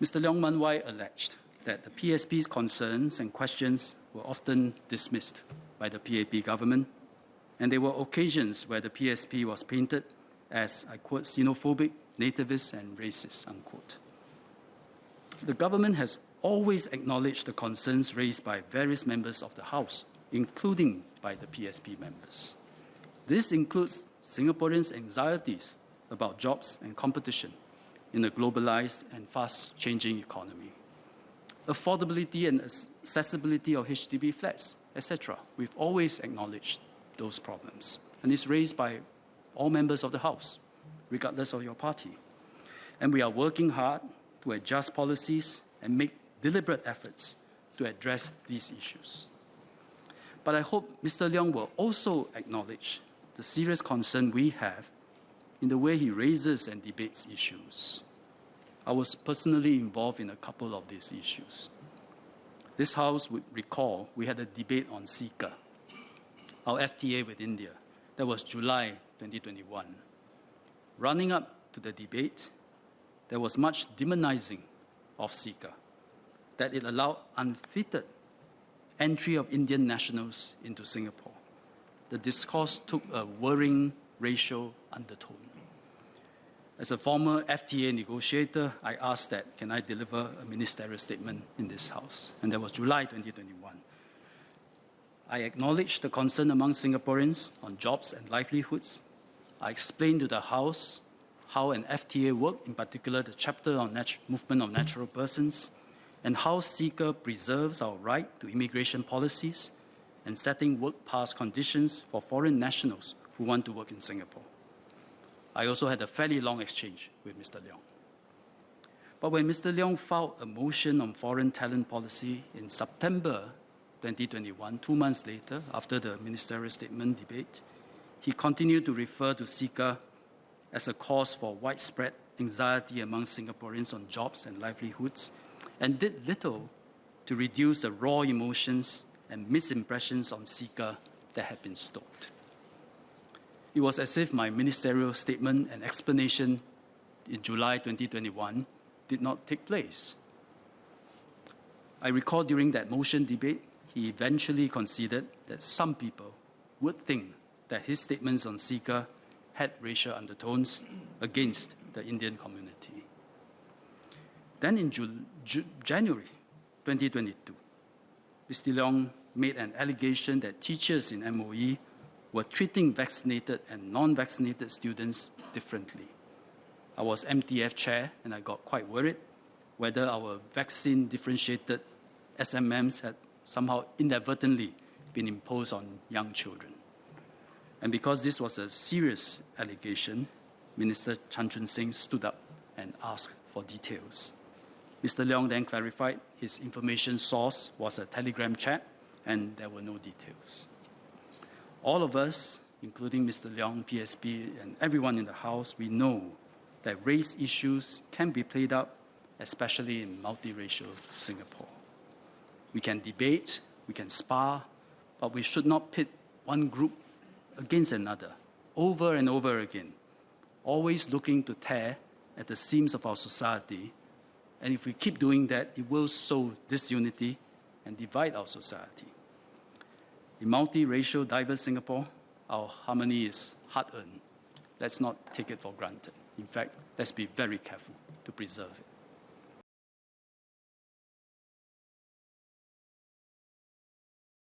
Mr. Leong Mun Wai alleged that the PSP's concerns and questions were often dismissed by the PAP government, and there were occasions where the PSP was painted as, I quote, xenophobic, nativist, and racist, unquote. The government has always acknowledged the concerns raised by various members of the House, including by the PSP members. This includes Singaporeans' anxieties about jobs and competition in a globalized and fast-changing economy, affordability and accessibility of HDB flats, etc. We've always acknowledged those problems, and it's raised by all members of the House, regardless of your party. And we are working hard to adjust policies and make deliberate efforts to address these issues. But I hope Mr. Leong will also acknowledge the serious concern we have in the way he raises and debates issues. I was personally involved in a couple of these issues. This House would recall we had a debate on CECA, our FTA with India. That was July 2021. Running up to the debate, there was much demonizing of CECA, that it allowed unfettered entry of Indian nationals into Singapore. The discourse took a worrying racial undertone. As a former FTA negotiator, I asked that, can I deliver a ministerial statement in this House? And that was July 2021. I acknowledged the concern among Singaporeans on jobs and livelihoods. I explained to the House how an FTA worked, in particular the chapter on movement of natural persons, and how CECA preserves our right to immigration policies and setting work pass conditions for foreign nationals who want to work in Singapore. I also had a fairly long exchange with Mr. Leong. But when Mr. Leong filed a motion on foreign talent policy in September 2021, 2 months later, after the ministerial statement debate, he continued to refer to CECA as a cause for widespread anxiety among Singaporeans on jobs and livelihoods, and did little to reduce the raw emotions and misimpressions on CECA that had been stoked. It was as if my ministerial statement and explanation in July 2021 did not take place. I recall during that motion debate, he eventually conceded that some people would think that his statements on CECA had racial undertones against the Indian community. Then in January 2022, Mr. Leong made an allegation that teachers in MOE were treating vaccinated and non-vaccinated students differently. I was MTF chair, and I got quite worried whether our vaccine-differentiated SMMs had somehow inadvertently been imposed on young children. And because this was a serious allegation, Minister Chan Chun Sing stood up and asked for details. Mr. Leong then clarified his information source was a Telegram chat, and there were no details. All of us, including Mr. Leong, PSP, and everyone in the House, we know that race issues can be played out, especially in multiracial Singapore. We can debate, we can spar, but we should not pit one group against another, over and over again, always looking to tear at the seams of our society. And if we keep doing that, it will sow disunity and divide our society. In multiracial, diverse Singapore, our harmony is hard-earned. Let's not take it for granted. In fact, let's be very careful to preserve it.